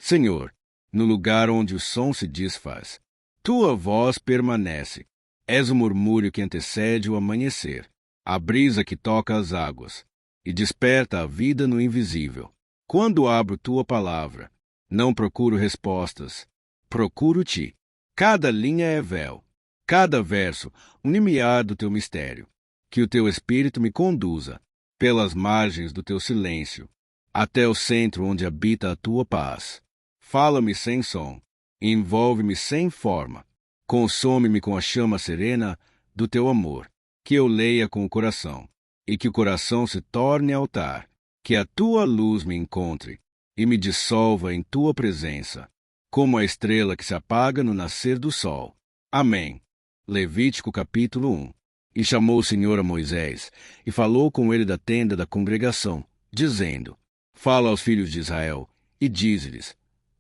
Senhor, no lugar onde o som se desfaz, tua voz permanece. És o murmúrio que antecede o amanhecer, a brisa que toca as águas e desperta a vida no invisível. Quando abro tua palavra, não procuro respostas, procuro-te. Cada linha é véu, cada verso um limiar do teu mistério. Que o teu Espírito me conduza pelas margens do teu silêncio, até o centro onde habita a tua paz. Fala-me sem som, envolve-me sem forma, consome-me com a chama serena do teu amor. Que eu leia com o coração, e que o coração se torne altar. Que a tua luz me encontre e me dissolva em tua presença, como a estrela que se apaga no nascer do sol. Amém. Levítico capítulo 1. E chamou o Senhor a Moisés, e falou com ele da tenda da congregação, dizendo: Fala aos filhos de Israel, e dize-lhes: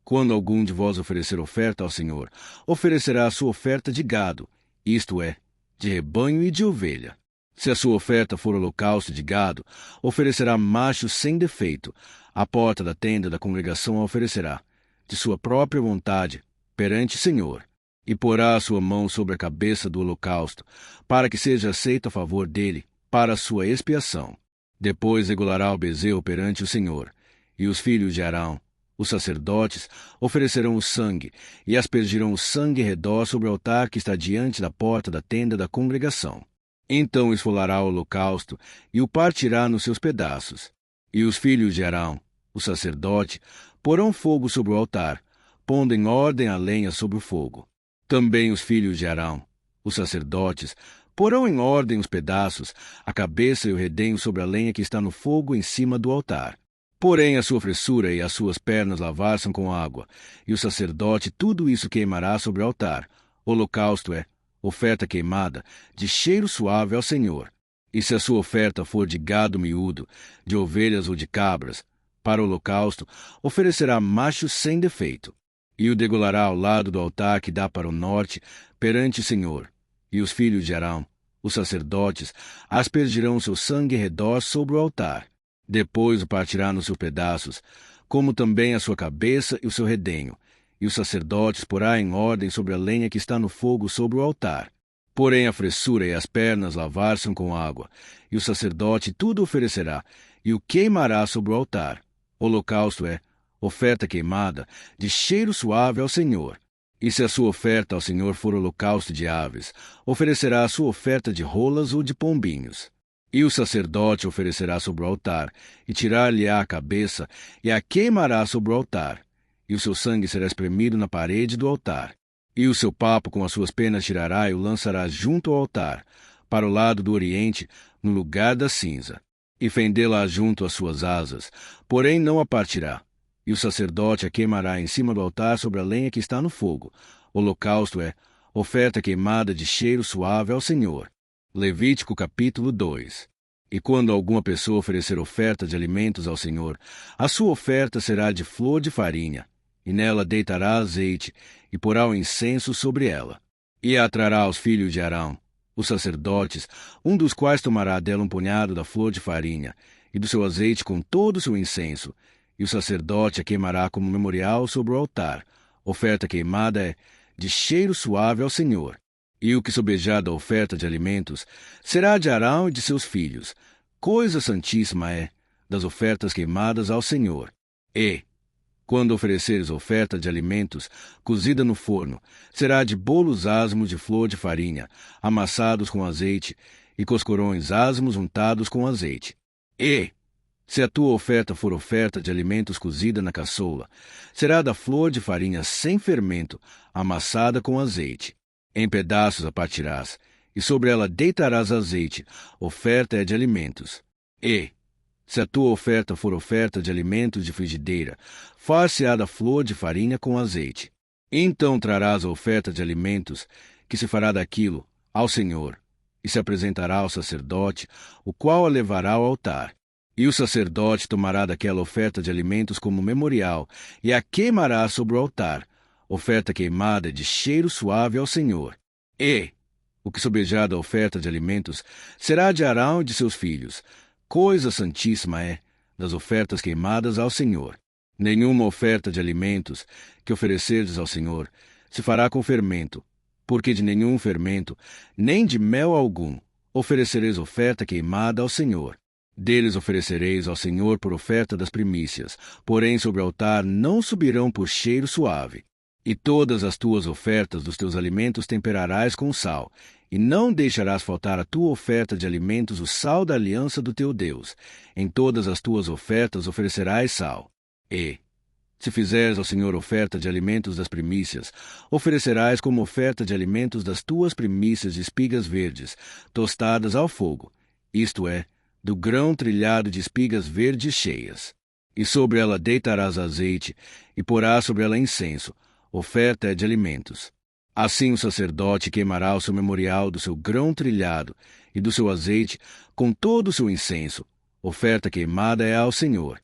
Quando algum de vós oferecer oferta ao Senhor, oferecerá a sua oferta de gado, isto é, de rebanho e de ovelha. Se a sua oferta for holocausto de gado, oferecerá macho sem defeito. À porta da tenda da congregação a oferecerá, de sua própria vontade, perante o Senhor, e porá a sua mão sobre a cabeça do holocausto, para que seja aceito a favor dele, para a sua expiação. Depois regulará o bezerro perante o Senhor, e os filhos de Arão, os sacerdotes, oferecerão o sangue, e aspergirão o sangue em redor sobre o altar que está diante da porta da tenda da congregação. Então esfolará o holocausto, e o partirá nos seus pedaços. E os filhos de Arão, o sacerdote, porão fogo sobre o altar, pondo em ordem a lenha sobre o fogo. Também os filhos de Arão, os sacerdotes, porão em ordem os pedaços, a cabeça e o redenho sobre a lenha que está no fogo em cima do altar. Porém a sua fressura e as suas pernas lavar-se com água, e o sacerdote tudo isso queimará sobre o altar. Holocausto é oferta queimada, de cheiro suave ao Senhor. E se a sua oferta for de gado miúdo, de ovelhas ou de cabras, para o holocausto, oferecerá macho sem defeito. E o degolará ao lado do altar que dá para o norte, perante o Senhor. E os filhos de Arão, os sacerdotes, aspergirão seu sangue em redor sobre o altar. Depois o partirá nos seus pedaços, como também a sua cabeça e o seu redenho. E os sacerdotes porá em ordem sobre a lenha que está no fogo sobre o altar. Porém a fressura e as pernas lavar-se com água, e o sacerdote tudo oferecerá, e o queimará sobre o altar. Holocausto é oferta queimada, de cheiro suave ao Senhor. E se a sua oferta ao Senhor for holocausto de aves, oferecerá a sua oferta de rolas ou de pombinhos. E o sacerdote oferecerá sobre o altar, e tirar-lhe-á a cabeça, e a queimará sobre o altar. E o seu sangue será espremido na parede do altar. E o seu papo com as suas penas tirará e o lançará junto ao altar, para o lado do oriente, no lugar da cinza. E fendê-la junto às suas asas, porém não a partirá. E o sacerdote a queimará em cima do altar sobre a lenha que está no fogo. Holocausto é oferta queimada de cheiro suave ao Senhor. Levítico capítulo 2. E quando alguma pessoa oferecer oferta de alimentos ao Senhor, a sua oferta será de flor de farinha, e nela deitará azeite, e porá o incenso sobre ela. E a trará aos filhos de Arão, os sacerdotes, um dos quais tomará dela um punhado da flor de farinha, e do seu azeite com todo o seu incenso, e o sacerdote a queimará como memorial sobre o altar. Oferta queimada é de cheiro suave ao Senhor. E o que sobejar da oferta de alimentos será de Arão e de seus filhos. Coisa santíssima é das ofertas queimadas ao Senhor. E, quando ofereceres oferta de alimentos cozida no forno, será de bolos asmos de flor de farinha, amassados com azeite, e coscorões asmos untados com azeite. E, se a tua oferta for oferta de alimentos cozida na caçoula, será da flor de farinha sem fermento, amassada com azeite. Em pedaços a partirás, e sobre ela deitarás azeite, oferta é de alimentos. E, se a tua oferta for oferta de alimentos de frigideira, far-se-á da flor de farinha com azeite. Então trarás a oferta de alimentos, que se fará daquilo, ao Senhor, e se apresentará ao sacerdote, o qual a levará ao altar. E o sacerdote tomará daquela oferta de alimentos como memorial, e a queimará sobre o altar, oferta queimada de cheiro suave ao Senhor. E o que sobejar da oferta de alimentos será de Arão e de seus filhos. Coisa santíssima é das ofertas queimadas ao Senhor. Nenhuma oferta de alimentos que oferecerdes ao Senhor se fará com fermento, porque de nenhum fermento, nem de mel algum, oferecereis oferta queimada ao Senhor. Deles oferecereis ao Senhor por oferta das primícias, porém sobre o altar não subirão por cheiro suave. E todas as tuas ofertas dos teus alimentos temperarás com sal, e não deixarás faltar à tua oferta de alimentos o sal da aliança do teu Deus. Em todas as tuas ofertas oferecerás sal. E, se fizeres ao Senhor oferta de alimentos das primícias, oferecerás como oferta de alimentos das tuas primícias de espigas verdes, tostadas ao fogo, isto é, do grão trilhado de espigas verdes cheias. E sobre ela deitarás azeite, e porás sobre ela incenso, oferta é de alimentos. Assim o sacerdote queimará o seu memorial do seu grão trilhado e do seu azeite com todo o seu incenso. Oferta queimada é ao Senhor.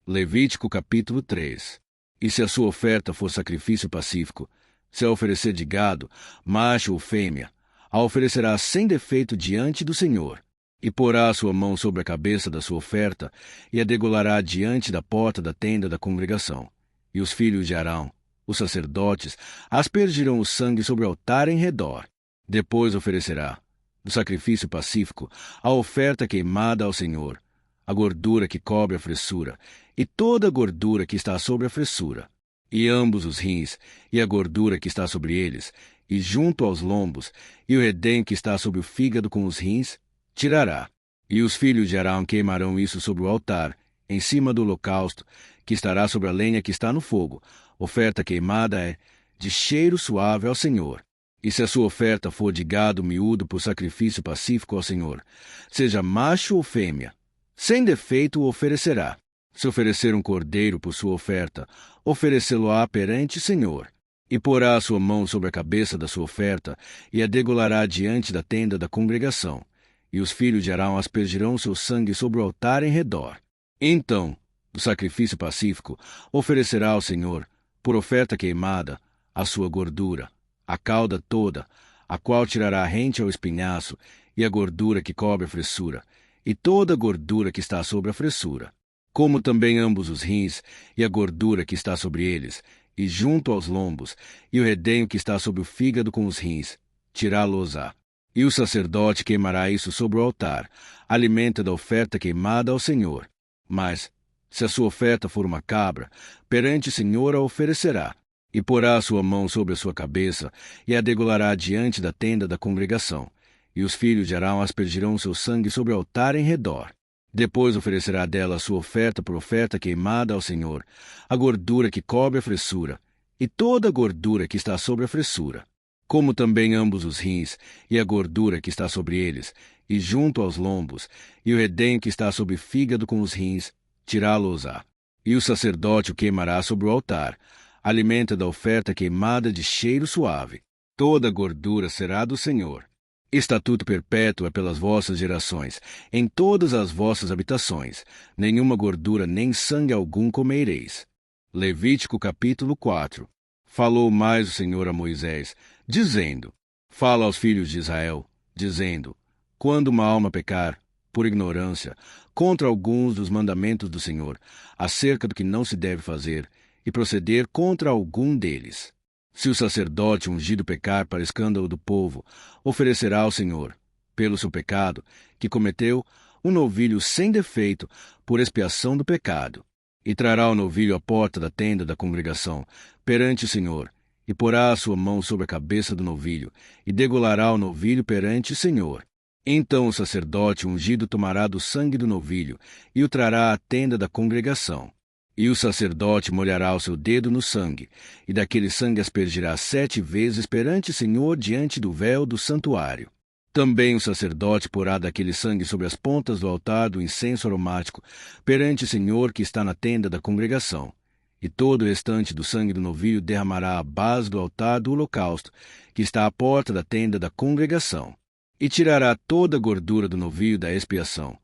Levítico capítulo 3. E se a sua oferta for sacrifício pacífico, se a oferecer de gado, macho ou fêmea, a oferecerá sem defeito diante do Senhor. E porá a sua mão sobre a cabeça da sua oferta, e a degolará diante da porta da tenda da congregação. E os filhos de Arão, os sacerdotes, aspergirão o sangue sobre o altar em redor. Depois oferecerá, do sacrifício pacífico, a oferta queimada ao Senhor, a gordura que cobre a fressura, e toda a gordura que está sobre a fressura, e ambos os rins, e a gordura que está sobre eles, e junto aos lombos, e o redenho que está sobre o fígado com os rins, tirará. E os filhos de Arão queimarão isso sobre o altar, em cima do holocausto, que estará sobre a lenha que está no fogo. Oferta queimada é de cheiro suave ao Senhor. E se a sua oferta for de gado miúdo por sacrifício pacífico ao Senhor, seja macho ou fêmea, sem defeito o oferecerá. Se oferecer um cordeiro por sua oferta, oferecê-lo-á perante o Senhor. E porá a sua mão sobre a cabeça da sua oferta, e a degolará diante da tenda da congregação. E os filhos de Arão aspergirão seu sangue sobre o altar em redor. Então, do sacrifício pacífico, oferecerá ao Senhor, por oferta queimada, a sua gordura, a cauda toda, a qual tirará rente ao espinhaço, e a gordura que cobre a fressura, e toda a gordura que está sobre a fressura, como também ambos os rins, e a gordura que está sobre eles, e junto aos lombos, e o redenho que está sobre o fígado com os rins, tirá-los-á. E o sacerdote queimará isso sobre o altar, alimento da oferta queimada ao Senhor. Mas, se a sua oferta for uma cabra, perante o Senhor a oferecerá, e porá a sua mão sobre a sua cabeça, e a degolará diante da tenda da congregação. E os filhos de Arão aspergirão seu sangue sobre o altar em redor. Depois oferecerá dela a sua oferta por oferta queimada ao Senhor, a gordura que cobre a fressura, e toda a gordura que está sobre a fressura, como também ambos os rins, e a gordura que está sobre eles, e junto aos lombos, e o redenho que está sobre o fígado com os rins, tirá-los-á. E o sacerdote o queimará sobre o altar, alimento da oferta queimada de cheiro suave. Toda a gordura será do Senhor. Estatuto perpétuo é pelas vossas gerações, em todas as vossas habitações. Nenhuma gordura nem sangue algum comereis. Levítico capítulo 4. Falou mais o Senhor a Moisés, dizendo: Fala aos filhos de Israel, dizendo: Quando uma alma pecar, por ignorância, contra alguns dos mandamentos do Senhor, acerca do que não se deve fazer, e proceder contra algum deles, se o sacerdote ungido pecar para escândalo do povo, oferecerá ao Senhor, pelo seu pecado, que cometeu, um novilho sem defeito, por expiação do pecado. E trará o novilho à porta da tenda da congregação, perante o Senhor, e porá a sua mão sobre a cabeça do novilho, e degolará o novilho perante o Senhor. Então o sacerdote ungido tomará do sangue do novilho, e o trará à tenda da congregação. E o sacerdote molhará o seu dedo no sangue, e daquele sangue aspergirá 7 vezes perante o Senhor diante do véu do santuário. Também o sacerdote porá daquele sangue sobre as pontas do altar do incenso aromático, perante o Senhor que está na tenda da congregação. E todo o restante do sangue do novilho derramará à base do altar do holocausto, que está à porta da tenda da congregação. E tirará toda a gordura do novilho da expiação,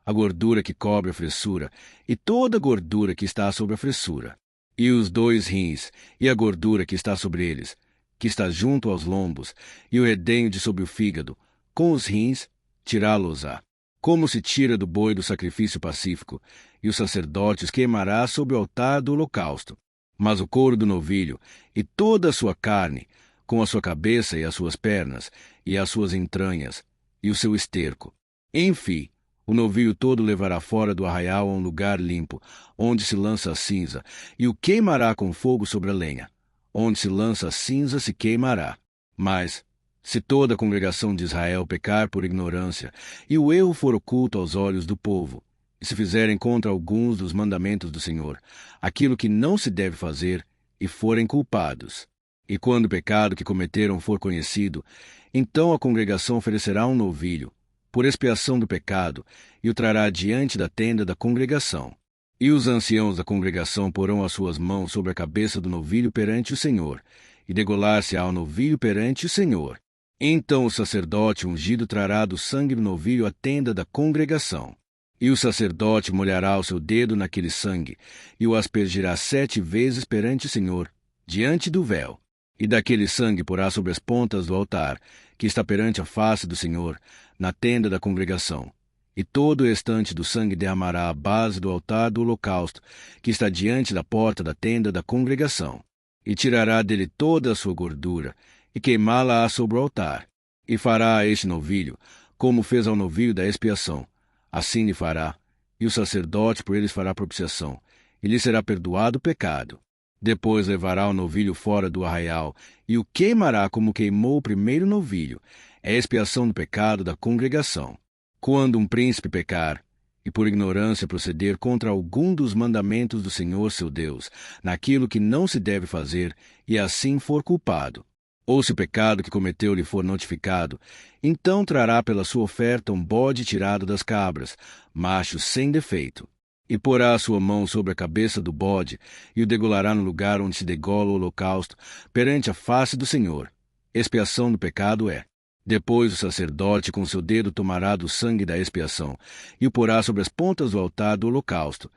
a gordura que cobre a fressura, e toda a gordura que está sobre a fressura, e os 2 rins, e a gordura que está sobre eles, que está junto aos lombos, e o redenho de sobre o fígado, com os rins, tirá-los-á. como se tira do boi do sacrifício pacífico, e o sacerdote os queimará sobre o altar do holocausto. Mas o couro do novilho e toda a sua carne, com a sua cabeça e as suas pernas, e as suas entranhas, e o seu esterco. Enfim, o novilho todo levará fora do arraial a um lugar limpo, onde se lança a cinza, e o queimará com fogo sobre a lenha. Onde se lança a cinza se queimará. Mas, se toda a congregação de Israel pecar por ignorância, e o erro for oculto aos olhos do povo, e se fizerem contra alguns dos mandamentos do Senhor, aquilo que não se deve fazer, e forem culpados, e quando o pecado que cometeram for conhecido, então a congregação oferecerá um novilho, por expiação do pecado, e o trará diante da tenda da congregação. E os anciãos da congregação porão as suas mãos sobre a cabeça do novilho perante o Senhor, e degolar-se-á o novilho perante o Senhor. Então o sacerdote ungido trará do sangue do novilho à tenda da congregação. E o sacerdote molhará o seu dedo naquele sangue, e o aspergirá 7 vezes perante o Senhor, diante do véu. E daquele sangue porá sobre as pontas do altar, que está perante a face do Senhor, na tenda da congregação. E todo o restante do sangue derramará à base do altar do holocausto, que está diante da porta da tenda da congregação. E tirará dele toda a sua gordura, e queimá-la sobre o altar. E fará a este novilho, como fez ao novilho da expiação. Assim lhe fará, e o sacerdote por eles fará propiciação, e lhe será perdoado o pecado. Depois levará o novilho fora do arraial, e o queimará como queimou o primeiro novilho. É a expiação do pecado da congregação. Quando um príncipe pecar, e por ignorância proceder contra algum dos mandamentos do Senhor seu Deus, naquilo que não se deve fazer, e assim for culpado, ou se o pecado que cometeu lhe for notificado, então trará pela sua oferta um bode tirado das cabras, macho sem defeito, e porá a sua mão sobre a cabeça do bode, e o degolará no lugar onde se degola o holocausto, perante a face do Senhor. Expiação do pecado é. Depois o sacerdote com seu dedo tomará do sangue da expiação, e o porá sobre as pontas do altar do holocausto.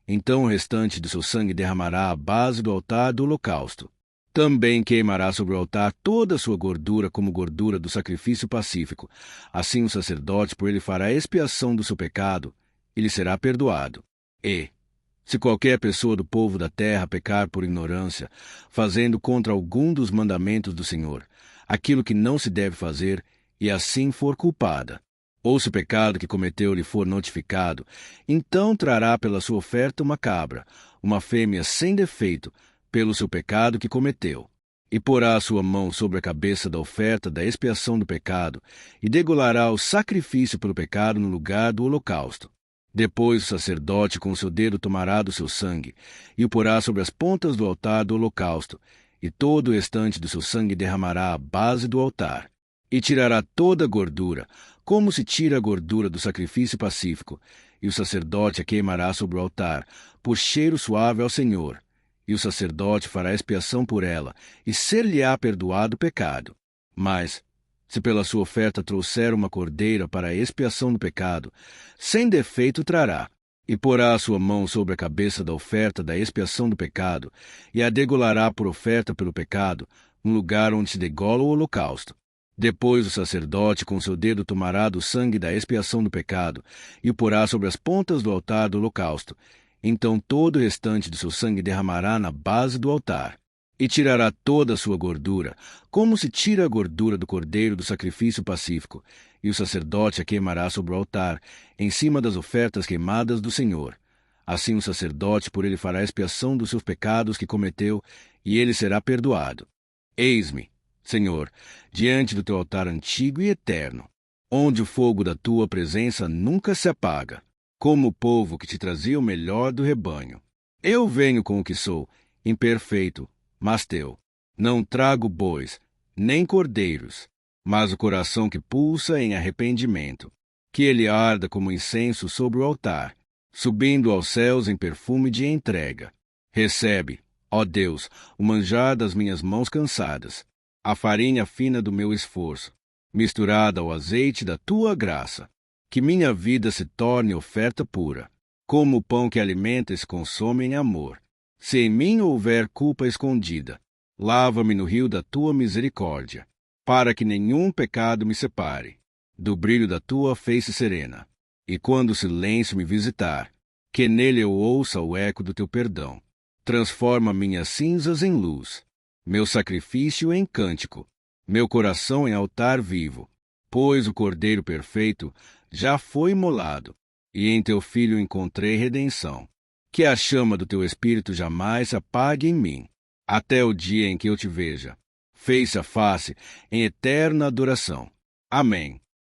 Então o restante do seu sangue derramará à base do altar do holocausto. Também queimará sobre o altar toda a sua gordura como gordura do sacrifício pacífico. Assim o sacerdote por ele fará expiação do seu pecado, e lhe será perdoado. E, se qualquer pessoa do povo da terra pecar por ignorância, fazendo contra algum dos mandamentos do Senhor, aquilo que não se deve fazer, e assim for culpada, ou se o pecado que cometeu lhe for notificado, então trará pela sua oferta uma cabra, uma fêmea sem defeito, pelo seu pecado que cometeu, e porá a sua mão sobre a cabeça da oferta da expiação do pecado, e degolará o sacrifício pelo pecado no lugar do holocausto. Depois o sacerdote com seu dedo tomará do seu sangue, e o porá sobre as pontas do altar do holocausto, e todo o restante do seu sangue derramará à base do altar. E tirará toda a gordura, como se tira a gordura do sacrifício pacífico, e o sacerdote a queimará sobre o altar, por cheiro suave ao Senhor. E o sacerdote fará expiação por ela, e ser-lhe-á perdoado o pecado. Mas, se pela sua oferta trouxer uma cordeira para a expiação do pecado, sem defeito trará, e porá a sua mão sobre a cabeça da oferta da expiação do pecado, e a degolará por oferta pelo pecado, no lugar onde se degola o holocausto. Depois o sacerdote com seu dedo tomará do sangue da expiação do pecado, e o porá sobre as pontas do altar do holocausto. Então todo o restante do seu sangue derramará na base do altar. E tirará toda a sua gordura, como se tira a gordura do cordeiro do sacrifício pacífico, e o sacerdote a queimará sobre o altar, em cima das ofertas queimadas do Senhor. Assim o sacerdote por ele fará expiação dos seus pecados que cometeu, e ele será perdoado. Eis-me, Senhor, diante do teu altar antigo e eterno, onde o fogo da tua presença nunca se apaga, como o povo que te trazia o melhor do rebanho. Eu venho com o que sou, imperfeito, mas teu. Não trago bois, nem cordeiros, mas o coração que pulsa em arrependimento. Que ele arda como incenso sobre o altar, subindo aos céus em perfume de entrega. Recebe, ó Deus, o manjar das minhas mãos cansadas, a farinha fina do meu esforço, misturada ao azeite da tua graça. Que minha vida se torne oferta pura, como o pão que alimenta e se consome em amor. Se em mim houver culpa escondida, lava-me no rio da tua misericórdia, para que nenhum pecado me separe do brilho da tua face serena. E quando o silêncio me visitar, que nele eu ouça o eco do teu perdão. Transforma minhas cinzas em luz, meu sacrifício em cântico, meu coração em altar vivo, pois o Cordeiro perfeito já foi imolado, e em teu Filho encontrei redenção. Que a chama do teu Espírito jamais se apague em mim, até o dia em que eu te veja, face a face, em eterna adoração. Amém.